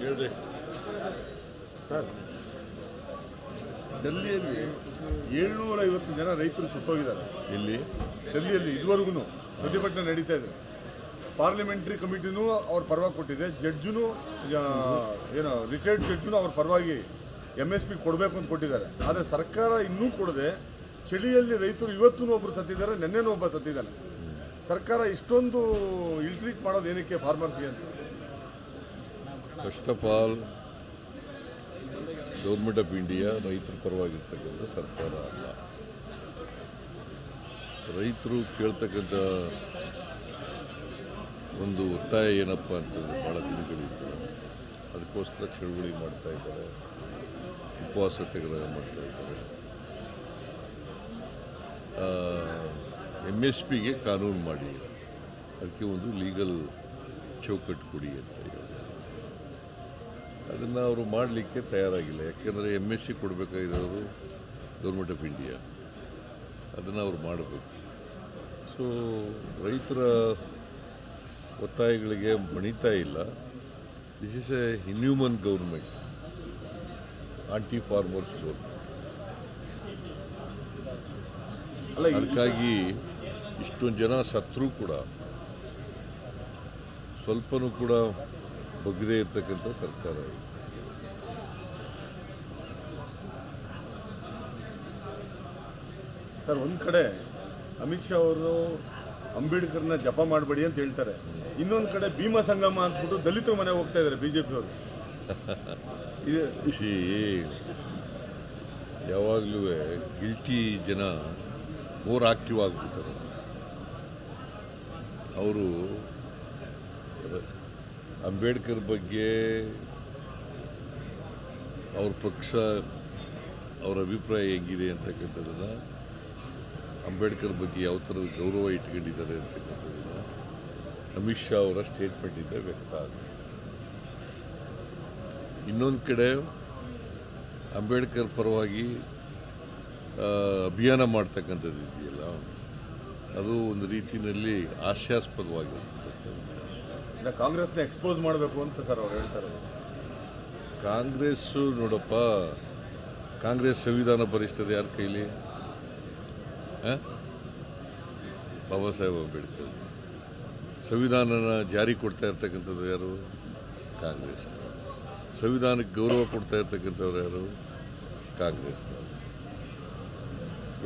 ಹೇಳ್ರಿ ಸರ್, ಡೆಲ್ಲಿಯಲ್ಲಿ 750 ಜನ ರೈತರು ಸುಟ್ಟೋಗಿದ್ದಾರೆ. ಇಲ್ಲಿ ಡೆಲ್ಲಿಯಲ್ಲಿ ಇದುವರೆಗೂ ಪ್ರತಿಭಟನೆ ನಡೀತಾ ಇದೆ. ಪಾರ್ಲಿಮೆಂಟ್ರಿ ಕಮಿಟಿನೂ ಅವ್ರ ಪರವಾಗಿ ಕೊಟ್ಟಿದೆ, ಜಡ್ಜುನು ಏನೋ ರಿಟೈರ್ಡ್ ಜಡ್ಜುನು ಅವ್ರ ಪರವಾಗಿ MSP ಕೊಡಬೇಕು ಅಂತ ಕೊಟ್ಟಿದ್ದಾರೆ. ಆದರೆ ಸರ್ಕಾರ ಇನ್ನೂ ಕೊಡದೆ ಚಳಿಯಲ್ಲಿ ರೈತರು ಇವತ್ತೂ ಒಬ್ಬರು ಸತ್ತಿದ್ದಾರೆ, ನೆನ್ನೆನೂ ಒಬ್ಬ ಸತ್ತಿದ್ದಾನೆ. ಸರ್ಕಾರ ಇಷ್ಟೊಂದು ಇಲ್ಟ್ರೀಟ್ ಮಾಡೋದು ಏನಕ್ಕೆ ಫಾರ್ಮರ್ಸ್ಗೆ ಅಂತ? First of all government of India ರೈತರ ಪರವಾಗಿರ್ತಕ್ಕಂಥ ಸರ್ಕಾರ ಅಲ್ಲ. ರೈತರು ಕೇಳ್ತಕ್ಕಂಥ ಒಂದು ಒತ್ತಾಯ ಏನಪ್ಪ ಅಂತಂದರೆ ಭಾಳ ದಿನಗಳಿರ್ತದೆ. ಅದಕ್ಕೋಸ್ಕರ ಚಳುವಳಿ ಮಾಡ್ತಾ ಇದ್ದಾರೆ, ಉಪವಾಸ ತೆಗೆದಾಗ ಮಾಡ್ತಾ ಇದ್ದಾರೆ. MSPಗೆ ಕಾನೂನು ಮಾಡಿ ಅದಕ್ಕೆ ಒಂದು ಲೀಗಲ್ ಚೌಕಟ್ಟು ಕೊಡಿ ಅಂತ ಹೇಳಿ ಅದನ್ನು ಅವರು ಮಾಡಲಿಕ್ಕೆ ತಯಾರಾಗಿಲ್ಲ. ಯಾಕೆಂದರೆ MSC ಕೊಡಬೇಕಾಗಿದ್ದವರು ಗೌರ್ಮೆಂಟ್ ಆಫ್ ಇಂಡಿಯಾ, ಅದನ್ನು ಅವ್ರು ಮಾಡಬೇಕು. ಸೊ ರೈತರ ಒತ್ತಾಯಗಳಿಗೆ ಮಣಿತಾ ಇಲ್ಲ. This is a inhuman government, anti farmers government. ಅದಕ್ಕಾಗಿ ಇಷ್ಟೊಂದು ಜನ ಸತ್ರೂ ಕೂಡ ಸ್ವಲ್ಪನೂ ಕೂಡ ಬಗ್ಗದೇ ಇರ್ತಕ್ಕಂಥ ಸರ್ಕಾರ ಇದೆ. ಸರ್, ಒಂದು ಕಡೆ ಅಮಿತ್ ಶಾ ಅವರು ಅಂಬೇಡ್ಕರ್ನ ಜಪ ಮಾಡಬೇಡಿ ಅಂತ ಹೇಳ್ತಾರೆ, ಇನ್ನೊಂದು ಕಡೆ ಭೀಮಾ ಸಂಗಮ ಅಂದ್ಬಿಟ್ಟು ದಲಿತರ ಮನೆಗೆ ಹೋಗ್ತಾ ಇದ್ದಾರೆ ಬಿಜೆಪಿ ಅವರು. ಯಾವಾಗಲೂ ಗಿಲ್ಟಿ ಜನ ಮೋರ್ ಆಕ್ಟಿವ್ ಆಗಿಬಿಡ್ತಾರೆ. ಅವರು ಅಂಬೇಡ್ಕರ್ ಬಗ್ಗೆ ಅವ್ರ ಪಕ್ಷ ಅವರ ಅಭಿಪ್ರಾಯ ಹೆಂಗಿದೆ ಅಂತಕ್ಕಂಥದ್ದನ್ನು, ಅಂಬೇಡ್ಕರ್ ಬಗ್ಗೆ ಯಾವ ಥರದ ಗೌರವ ಇಟ್ಕೊಂಡಿದ್ದಾರೆ ಅಂತಕ್ಕಂಥದ್ದನ್ನು ಅಮಿತ್ ಶಾ ಅವರ ಸ್ಟೇಟ್ಮೆಂಟಿಂದ ವ್ಯಕ್ತ ಆಗುತ್ತೆ. ಇನ್ನೊಂದು ಕಡೆ ಅಂಬೇಡ್ಕರ್ ಪರವಾಗಿ ಅಭಿಯಾನ ಮಾಡ್ತಕ್ಕಂಥದ್ದು ಇದೆಯಲ್ಲ, ಅದು ಒಂದು ರೀತಿಯಲ್ಲಿ ಹಾಸ್ಯಾಸ್ಪದವಾಗಿರ್ತಕ್ಕಂಥ. ಕಾಂಗ್ರೆಸ್ನ ಎಕ್ಸ್ಪೋಸ್ ಮಾಡಬೇಕು ಅಂತ ಸರ್ ಅವ್ರು ಹೇಳ್ತಾರೆ. ಕಾಂಗ್ರೆಸ್ಸು ನೋಡಪ್ಪ, ಕಾಂಗ್ರೆಸ್ ಸಂವಿಧಾನ ಬರೆಸ್ತದೆ ಯಾರ ಕೈಲಿ? ಬಾಬಾ ಸಾಹೇಬ್ ಅಂಬೇಡ್ಕರ್. ಸಂವಿಧಾನನ ಜಾರಿ ಕೊಡ್ತಾ ಇರ್ತಕ್ಕಂಥದ್ದು ಯಾರು? ಕಾಂಗ್ರೆಸ್. ಸಂವಿಧಾನಕ್ಕೆ ಗೌರವ ಕೊಡ್ತಾ ಇರ್ತಕ್ಕಂಥವ್ರು ಯಾರು? ಕಾಂಗ್ರೆಸ್.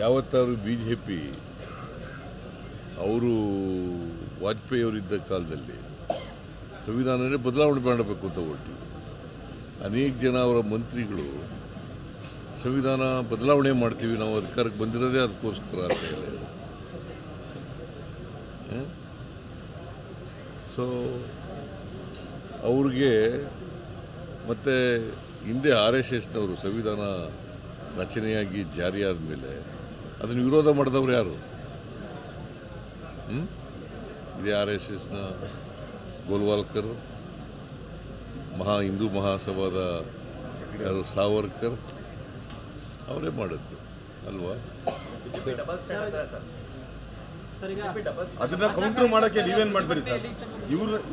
ಯಾವತ್ತಾದ್ರು BJP ಅವರು ವಾಜಪೇಯಿ ಅವರಿದ್ದ ಕಾಲದಲ್ಲಿ ಸಂವಿಧಾನನೇ ಬದಲಾವಣೆ ಮಾಡಬೇಕು ಅಂತ ಹೊರಟಿದ್ರು. ಅನೇಕ ಜನ ಅವರ ಮಂತ್ರಿಗಳು ಸಂವಿಧಾನ ಬದಲಾವಣೆ ಮಾಡ್ತೀವಿ, ನಾವು ಅಧಿಕಾರಕ್ಕೆ ಬಂದಿರೋದೇ ಅದಕ್ಕೋಸ್ಕರ ಅಂತ ಹೇಳಿ. ಸೊ ಅವ್ರಿಗೆ ಮತ್ತೆ ಹಿಂದೆ RSSನವರು ಸಂವಿಧಾನ ರಚನೆಯಾಗಿ ಜಾರಿಯಾದ ಮೇಲೆ ಅದನ್ನು ವಿರೋಧ ಮಾಡಿದವರು ಯಾರು? ಇದೇ RSSನ ಗೋಲ್ವಾಲ್ಕರ್, ಹಿಂದೂ ಮಹಾಸಭಾದ ಯಾರು ಸಾವರ್ಕರ್, ಅವರೇ ಮಾಡಿದ್ದು ಅಲ್ವಾ? ಅದನ್ನ ಕೌಂಟರ್ ಮಾಡೋಕ್ಕೆ ನೀವೇನು ಮಾಡ್ತೀರಿ ಸರ್?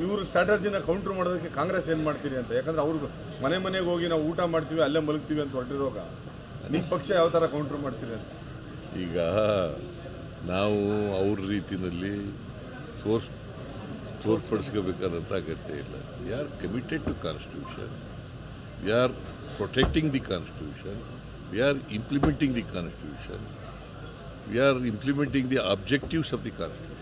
ಇವ್ರ ಸ್ಟ್ರಾಟಜಿನ ಕೌಂಟರ್ ಮಾಡೋದಕ್ಕೆ ಕಾಂಗ್ರೆಸ್ ಏನು ಮಾಡ್ತೀರಿ ಅಂತ? ಯಾಕಂದ್ರೆ ಅವ್ರು ಮನೆಗೆ ಹೋಗಿ ನಾವು ಊಟ ಮಾಡ್ತೀವಿ, ಅಲ್ಲೇ ಮಲಗ್ತೀವಿ ಅಂತ ಹೊರಟಿರುವಾಗ ನಿಮ್ಮ ಪಕ್ಷ ಯಾವ ಥರ ಕೌಂಟರ್ ಮಾಡ್ತೀರಿ ಅಂತ? ಈಗ ನಾವು ಅವ್ರ ರೀತಿಯಲ್ಲಿ ತೋರ್ಪಡಿಸ್ಕೋಬೇಕಾದಂಥ ಅಗತ್ಯ ಇಲ್ಲ. We are committed to constitution, we are protecting the constitution, we are implementing the constitution, we are implementing the objectives of the Constitution.